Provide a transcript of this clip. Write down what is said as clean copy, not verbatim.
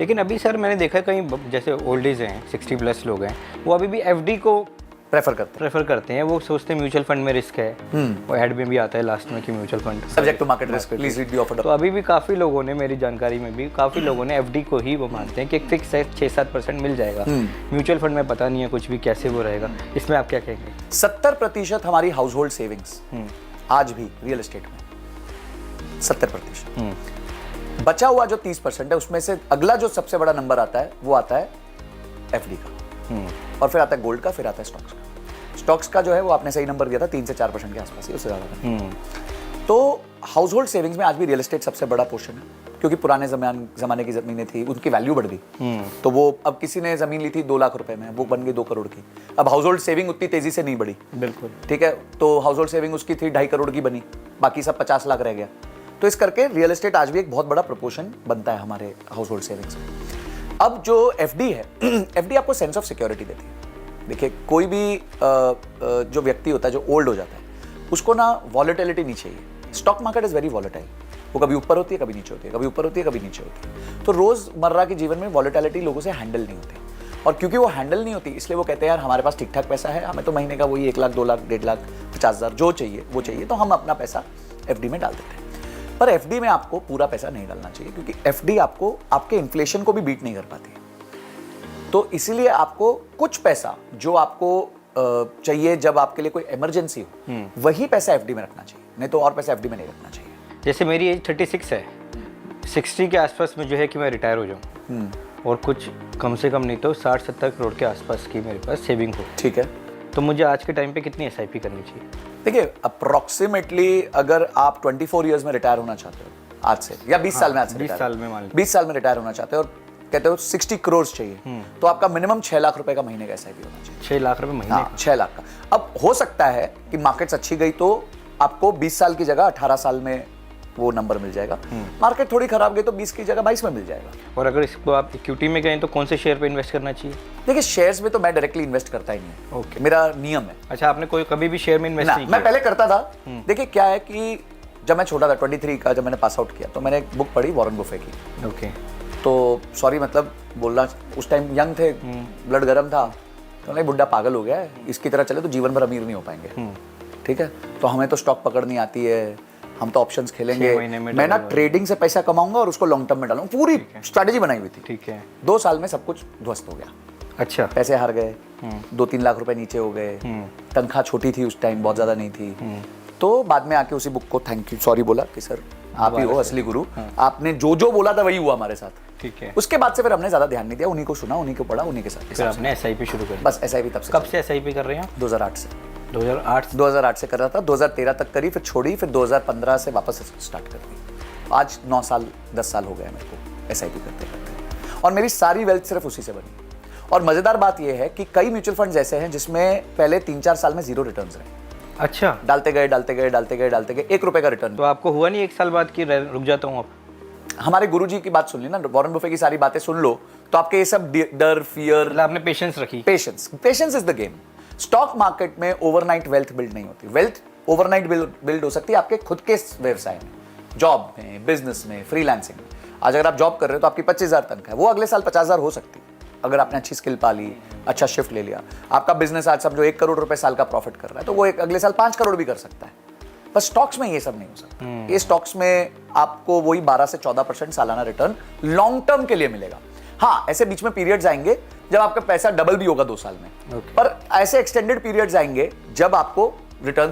लेकिन अभी सर मैंने देखा कहीं जैसे ओल्ड एज हैं 60+ लोग हैं, वो अभी भी एफडी को प्रेफर करते हैं। वो सोचते हैं म्यूचुअल फंड में रिस्क है, वो ऐड में भी आता है लास्ट में कि mutual fund subject to market risk, please read the offer. तो अभी भी काफ़ी लोगों ने, मेरी जानकारी में भी काफ़ी लोगों ने एफडी को ही वो मानते हैं कि एक फिक्स है 6-7% मिल जाएगा। म्यूचुअल फंड में पता नहीं है कुछ भी कैसे वो रहेगा। इसमें आप क्या कहेंगे? 70% हमारी हाउस होल्ड सेविंग्स आज भी रियल एस्टेट में 70%। बचा हुआ जो 30% है उसमें से अगला जो सबसे बड़ा नंबर आता है वो आता है एफडी का, और फिर आता है गोल्ड का, फिर आता है स्टॉक्स का। स्टॉक्स का जो है वो आपने सही नंबर दिया था, 3 से 4% के आसपास ही, उससे ज्यादा। तो हाउस होल्ड सेविंग्स में आज भी रियल एस्टेट सबसे बड़ा पोर्शन है, क्योंकि पुराने जमाने की जमीनें थी, उनकी वैल्यू बढ़ गई। तो वो अब किसी ने जमीन ली थी 2 लाख रुपए में, वो बन गई 2 करोड़ की। अब हाउस होल्ड सेविंग उतनी तेजी से नहीं बढ़ी, बिल्कुल ठीक है। तो हाउस होल्ड सेविंग उसकी थी 2.5 करोड़ की बनी, बाकी सब 50 लाख रह गया। तो इस करके रियल एस्टेट आज भी एक बहुत बड़ा प्रोपोर्शन बनता है हमारे हाउस होल्ड सेविंग्स में। अब जो एफडी है, एफडी आपको सेंस ऑफ सिक्योरिटी देती है। देखिए, कोई भी जो व्यक्ति होता है जो ओल्ड हो जाता है, उसको ना वॉलेटिलिटी नहीं चाहिए। Stock market is very volatile, वो कभी ऊपर होती है, कभी नीचे होती है, कभी ऊपर होती है, कभी नीचे होती है। तो रोजमर्रा के जीवन में वॉलेटिलिटी लोगों से हैंडल नहीं होती, और क्योंकि वो हैंडल नहीं होती इसलिए वो कहते हैं यार हमारे पास ठीक ठाक पैसा है, हमें तो महीने का वही 1 लाख 2 लाख 1.5 लाख 50,000 जो चाहिए वो चाहिए, तो हम अपना पैसा एफडी में डाल देते हैं। पर एफडी में आपको पूरा पैसा नहीं डालना चाहिए, क्योंकि एफडी आपको आपके इन्फ्लेशन को भी बीट नहीं कर पाती है। तो इसीलिए आपको कुछ पैसा जो आपको चाहिए जब आपके लिए कोई इमरजेंसी हो, वही पैसा एफडी में रखना चाहिए, नहीं तो और पैसा एफडी में नहीं रखना चाहिए। जैसे मेरी एज 36 है, 60 के आसपास में जो है कि मैं रिटायर हो जाऊँ, और कुछ कम से कम नहीं तो 60-70 करोड़ के आसपास की मेरे पास सेविंग हो, ठीक है। तो मुझे आज के टाइम पे कितनी एसआईपी करनी चाहिए? देखिए, अप्रोक्सीमेटली अगर आप 24 ईयर्स में रिटायर होना चाहते हो आज से, या 20 साल में, आज से 20 साल में मान लीजिए 20 साल में रिटायर होना चाहते हो और कहते हो 60 करोड़ चाहिए, तो आपका मिनिमम 6 लाख रुपए का महीने का एसआईपी होना चाहिए। 6 लाख रुपए महीने? हाँ, 6 लाख का। अब हो सकता है कि मार्केट्स अच्छी गई तो आपको 20 साल की जगह 18 साल में वो नंबर मिल जाएगा, मार्केट थोड़ी खराब गई तो 20 की जगह 22 में मिल जाएगा। और अगर इसको आप इक्विटी में गए तो कौन से शेयर पे इन्वेस्ट करना चाहिए? देखिए, शेयर्स में तो मैं डायरेक्टली इन्वेस्ट करता ही नहीं। ओके, मेरा नियम है। अच्छा, आपने कभी भी शेयर में इन्वेस्ट नहीं किया? मैं पहले करता था। देखिए क्या है कि जब मैं छोटा था 23 का, जब मैंने पास आउट किया तो मैंने एक बुक पढ़ी वॉरेन बफे की। ओके, तो सॉरी मतलब बोलना, उस टाइम यंग थे, ब्लड गर्म था, तो नहीं बुड्ढा पागल हो गया है, इसकी तरह चले तो जीवन भर अमीर नहीं हो पाएंगे, ठीक है। तो हमें तो स्टॉक पकड़नी आती है, हम तो ऑप्शंस खेलेंगे, मैं ना ट्रेडिंग से पैसा कमाऊंगा और उसको लॉन्ग टर्म में डालूंगा, पूरी स्ट्रैटेजी बनाई हुई थी। ठीक है। 2 साल में सब कुछ ध्वस्त हो गया। अच्छा, पैसे हार गए, 2-3 लाख रुपए नीचे हो गए, तनख्वाह छोटी थी उस टाइम, बहुत ज्यादा नहीं थी। तो बाद में आके उसी बुक को थैंक यू सॉरी बोला कि सर आप ही हो असली गुरु, आपने जो जो बोला था वही हुआ हमारे साथ, ठीक है। उसके बाद से फिर हमने ज्यादा ध्यान नहीं दिया, उन्हीं को सुना, उन्हीं को पढ़ा, उन्हीं के साथ फिर आपने एसआईपी शुरू कर दी? बस एसआईपी तब से। कब से एसआईपी कर रहे हैं? 2008 से। 2008 से कर रहा था, 2013 तक करी, फिर छोड़ी, फिर 2015 से वापस स्टार्ट कर दी। आज 9 साल 10 साल हो गए मेरे को एसआईपी करते करते, और मेरी सारी वेल्थ सिर्फ उसी से बनी। और मजेदार बात यह है कि कई म्यूचुअल फंड्स ऐसे हैं जिसमें पहले 3-4 साल में 0 रिटर्न्स रहे। अच्छा, डालते गए 1 रुपए का रिटर्न। तो आपको हुआ नहीं 1 साल बाद की रुक जाता हूँ अब? हमारे गुरुजी की बात सुन ली ना, वॉरेन बफे की सारी बातें सुन लो, तो आपके ये सब डर, फियर, आपने पेशेंस रखी। Patience is the game. Stock market में ओवरनाइट वेल्थ बिल्ड नहीं होती। वेल्थ ओवरनाइट बिल्ड हो सकती है आपके खुद के व्यवसाय में, जॉब में, बिजनेस में, फ्रीलांसिंग में। आज अगर आप जॉब कर रहे हो तो आपकी 25,000 तनख्वाह है, वो अगले साल 50,000 हो सकती है अगर आपने अच्छी स्किल पा ली, अच्छा शिफ्ट ले लिया। आपका बिजनेस आज समझो 1 करोड़ रुपए साल का प्रॉफिट कर रहा है, तो वो अगले साल 5 करोड़ भी कर सकता है। पर स्टॉक्स में ये सब नहीं हो सकता। ये स्टॉक्स में आपको वही 12 से 14% सालाना रिटर्न लॉन्ग टर्म के लिए मिलेगा। हाँ, ऐसे बीच में पीरियड्स आएंगे जब आपका पैसा डबल भी होगा 2 साल में, पर ऐसे एक्सटेंडेड पीरियड्स आएंगे जब आपको रिटर्न्स